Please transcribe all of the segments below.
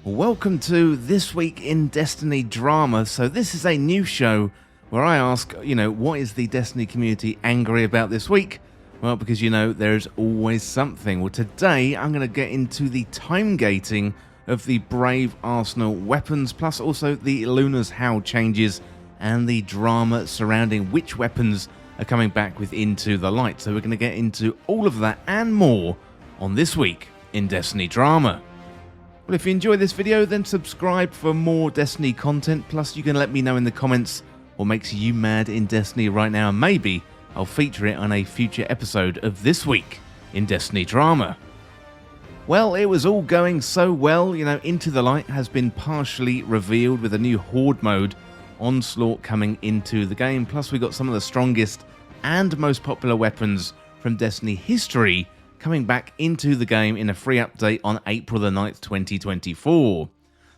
Welcome to This Week in Destiny Drama. So this is a new show where I ask, what is the Destiny community angry about this week? Well, because there's always something. Well, today I'm going to get into the time gating of the Brave Arsenal weapons, plus also the Luna's Howl changes and the drama surrounding which weapons are coming back with Into the Light. So we're going to get into all of that and more on This Week in Destiny Drama. Well, if you enjoyed this video, then subscribe for more Destiny content, plus you can let me know in the comments what makes you mad in Destiny right now, and maybe I'll feature it on a future episode of This Week in Destiny Drama. Well, it was all going so well. Into the Light has been partially revealed with a new Horde mode, Onslaught, coming into the game, plus we got some of the strongest and most popular weapons from Destiny history coming back into the game in a free update on April the 9th, 2024.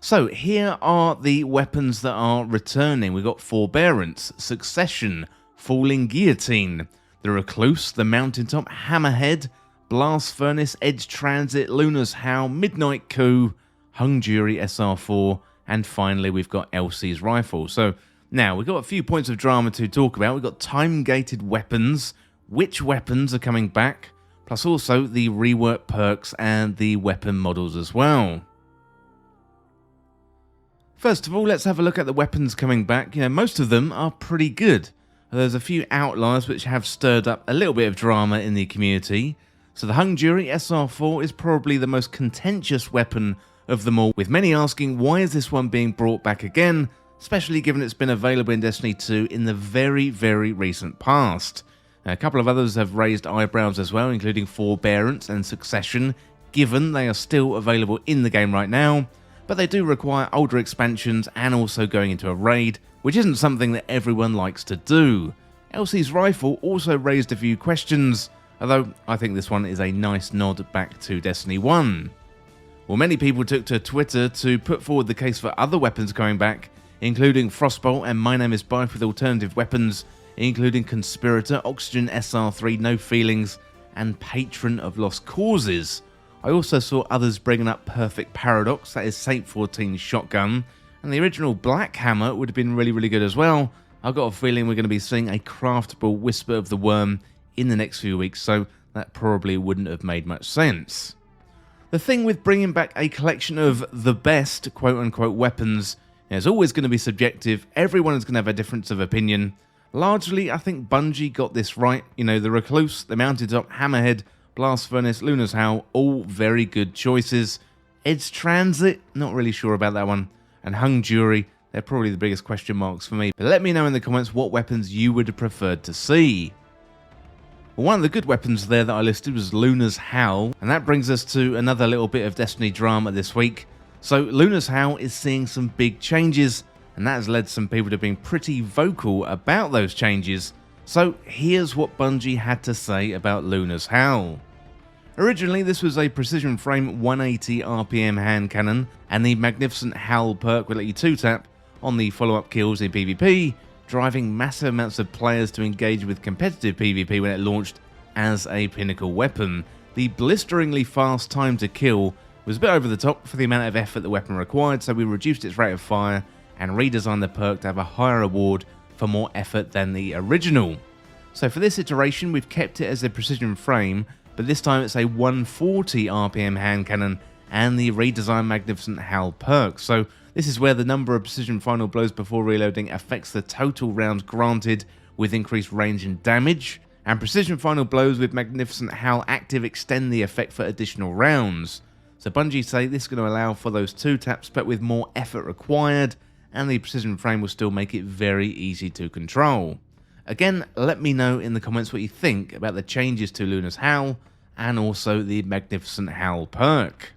So here are the weapons that are returning. We've got Forbearance, Succession, Falling Guillotine, the Recluse, the Mountaintop Hammerhead, Blast Furnace, Edge Transit, Luna's Howl, Midnight Coup, Hung Jury SR4, and finally we've got Elsie's Rifle. So now we've got a few points of drama to talk about. We've got time-gated weapons, which weapons are coming back, plus also the rework perks and the weapon models as well. First of all, let's have a look at the weapons coming back. Most of them are pretty good. There's a few outliers which have stirred up a little bit of drama in the community. So the Hung Jury SR4 is probably the most contentious weapon of them all, with many asking why is this one being brought back again, especially given it's been available in Destiny 2 in the very, very recent past. A couple of others have raised eyebrows as well, including Forbearance and Succession, given they are still available in the game right now, but they do require older expansions and also going into a raid, which isn't something that everyone likes to do. Elsie's Rifle also raised a few questions, although I think this one is a nice nod back to Destiny 1. Well, many people took to Twitter to put forward the case for other weapons coming back, including Frostbolt and My Name is Bife with alternative weapons, including Conspirator, Oxygen SR3, No Feelings, and Patron of Lost Causes. I also saw others bringing up Perfect Paradox, that is Saint 14's shotgun, and the original Black Hammer would have been really, really good as well. I've got a feeling we're going to be seeing a craftable Whisper of the Worm in the next few weeks, so that probably wouldn't have made much sense. The thing with bringing back a collection of the best quote-unquote weapons is always going to be subjective. Everyone is going to have a difference of opinion. Largely, I think Bungie got this right. The Recluse, the Mountaintop Hammerhead, Blast Furnace, Luna's Howl, all very good choices. Edge Transit, not really sure about that one. And Hung Jury, they're probably the biggest question marks for me. But let me know in the comments what weapons you would have preferred to see. Well, one of the good weapons there that I listed was Luna's Howl, and that brings us to another little bit of Destiny drama this week. So Luna's Howl is seeing some big changes, and that has led some people to being pretty vocal about those changes. So here's what Bungie had to say about Luna's Howl. Originally, this was a precision frame 180 RPM hand cannon, and the magnificent Howl perk would let you 2-tap on the follow-up kills in PvP, driving massive amounts of players to engage with competitive PvP when it launched as a pinnacle weapon. The blisteringly fast time to kill was a bit over the top for the amount of effort the weapon required, so we reduced its rate of fire and redesigned the perk to have a higher reward for more effort than the original. So for this iteration, we've kept it as a precision frame, but this time it's a 140 RPM hand cannon and the redesigned Magnificent Howl perk. So this is where the number of precision final blows before reloading affects the total rounds granted with increased range and damage, and precision final blows with Magnificent Howl active extend the effect for additional rounds. So Bungie say this is going to allow for those 2-taps but with more effort required, and the precision frame will still make it very easy to control. Again, let me know in the comments what you think about the changes to Luna's Howl and also the Magnificent Howl perk.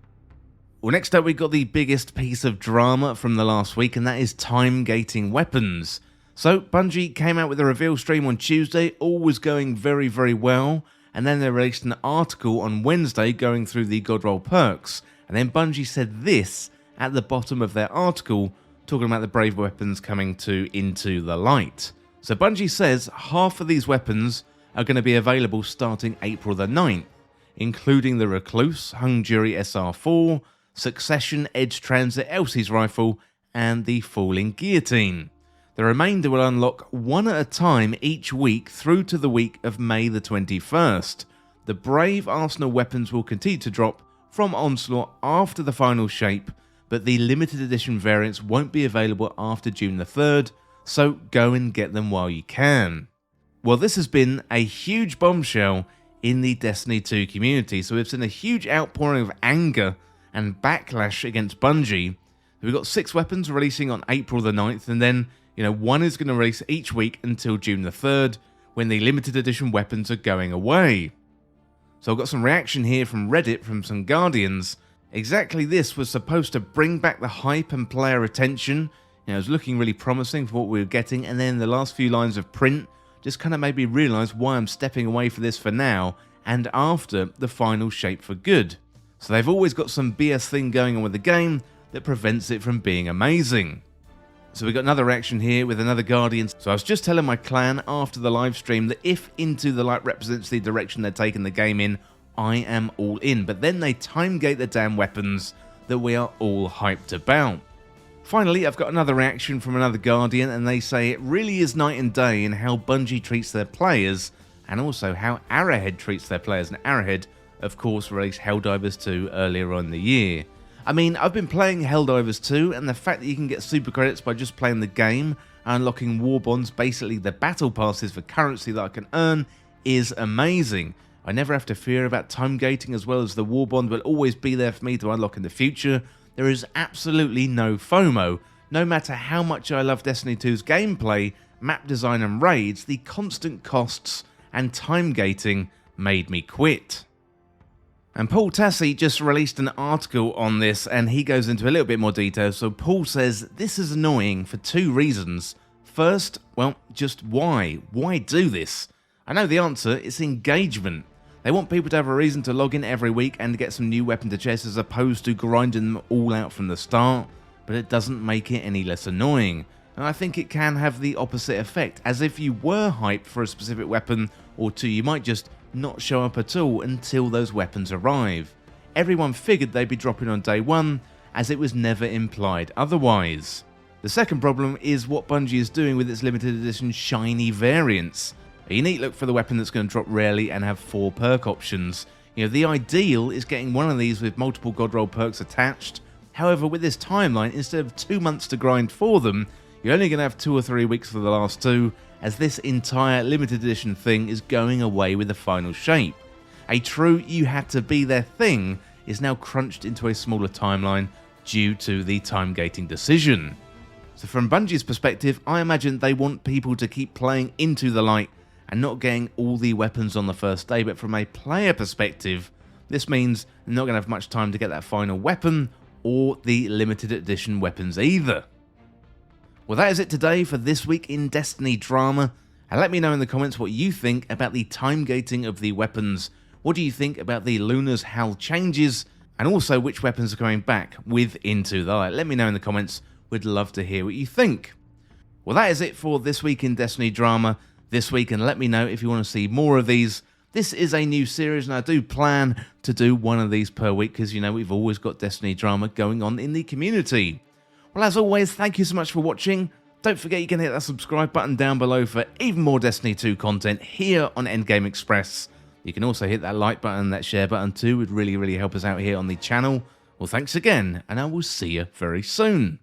Well, next up we got the biggest piece of drama from the last week, and that is time gating weapons. So Bungie came out with a reveal stream on Tuesday, all was going very, very well, and then they released an article on Wednesday going through the Godroll perks, and then Bungie said this at the bottom of their article, talking about the Brave weapons coming to Into the Light. So Bungie says half of these weapons are going to be available starting April the 9th, including the Recluse, Hung Jury SR4, Succession, Edge Transit, Elsie's Rifle, and the Falling Guillotine. The remainder will unlock one at a time each week through to the week of May the 21st. The Brave Arsenal weapons will continue to drop from Onslaught after the final shape, but the limited edition variants won't be available after June the 3rd, so go and get them while you can. Well, this has been a huge bombshell in the Destiny 2 community, so we've seen a huge outpouring of anger and backlash against Bungie. We've got 6 weapons releasing on April the 9th, and then, one is going to release each week until June the 3rd, when the limited edition weapons are going away. So I've got some reaction here from Reddit from some Guardians. Exactly this was supposed to bring back the hype and player attention. It was looking really promising for what we were getting, and then the last few lines of print just kind of made me realise why I'm stepping away from this for now and after the final shape for good. So they've always got some BS thing going on with the game that prevents it from being amazing. So we got another reaction here with another Guardian. So I was just telling my clan after the live stream that if Into the Light represents the direction they're taking the game in, I am all in. But then they timegate the damn weapons that we are all hyped about. Finally, I've got another reaction from another Guardian, and they say it really is night and day in how Bungie treats their players, and also how Arrowhead treats their players. And Arrowhead, of course, released Helldivers 2 earlier on in the year. I mean, I've been playing Helldivers 2, and the fact that you can get super credits by just playing the game and unlocking war bonds, basically the battle passes for currency that I can earn, is amazing. I never have to fear about time gating, as well as the war bond will always be there for me to unlock in the future. There is absolutely no FOMO. No matter how much I love Destiny 2's gameplay, map design and raids, the constant costs and time gating made me quit. And Paul Tassi just released an article on this, and he goes into a little bit more detail. So Paul says this is annoying for 2 reasons. First, well, just why? Why do this? I know the answer, it's engagement. They want people to have a reason to log in every week and get some new weapon to chase, as opposed to grinding them all out from the start, but it doesn't make it any less annoying. And I think it can have the opposite effect, as if you were hyped for a specific weapon or 2, you might just not show up at all until those weapons arrive. Everyone figured they'd be dropping on day 1, as it was never implied otherwise. The second problem is what Bungie is doing with its limited edition shiny variants. A unique look for the weapon that's going to drop rarely and have 4 perk options. The ideal is getting one of these with multiple god roll perks attached. However, with this timeline, instead of 2 months to grind for them, you're only going to have 2 or 3 weeks for the last 2, as this entire limited edition thing is going away with the final shape. A true you had to be there thing is now crunched into a smaller timeline due to the time gating decision. So from Bungie's perspective, I imagine they want people to keep playing Into the Light and not getting all the weapons on the first day, but from a player perspective, this means they're not going to have much time to get that final weapon or the limited edition weapons either. Well, that is it today for this week in Destiny drama, and let me know in the comments what you think about the time gating of the weapons. What do you think about the Luna's Howl changes, and also which weapons are coming back with Into the Light? Let me know in the comments, we'd love to hear what you think. Well, that is it for this week in Destiny drama this week, and let me know if you want to see more of these. This is a new series, and I do plan to do one of these per week, because we've always got Destiny drama going on in the community. Well, as always, thank you so much for watching. Don't forget you can hit that subscribe button down below for even more Destiny 2 content here on Endgame Express. You can also hit that like button and that share button too. It would really help us out here on the channel. Well, thanks again, and I will see you very soon.